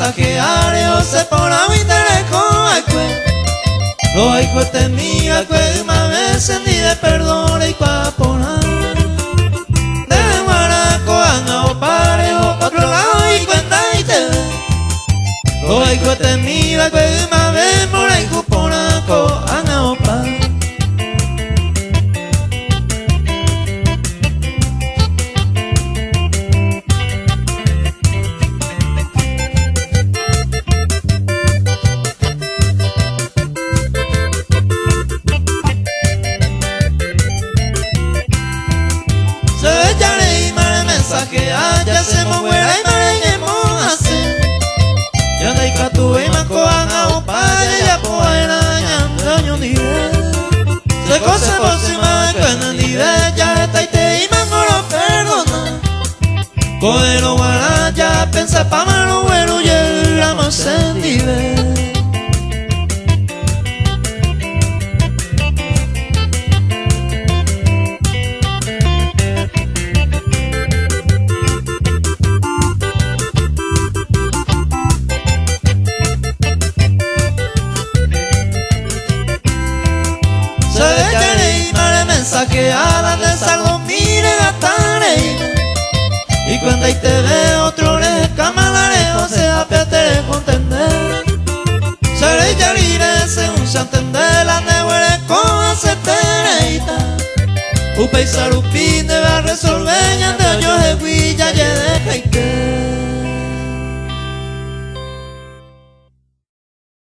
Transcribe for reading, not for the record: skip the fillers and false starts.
mensajeare o se por agüita con acue. Lo hay cuete mi acue una vez en día perdone y papona. De guaraco anga o pare o otro lado y cuenta y te. Lo hay cuete mi acue una vez por ahí cupona co anga o pare. Que haya se moguera y mareñemos así. Ya no hay catu y macoanga o paya ya poera ñandaño nive. Se cosa próxima que no nive ya está y te y mangoro perdona. Coero guara ya pensa pa mano güero y el ramo se nive. Que a la de salgo mire gatare y cuando ahí te ve otro le camalare o sea piatere contender seré ya lire según se entender la de huele con aceitereita upa y salupín debe resolver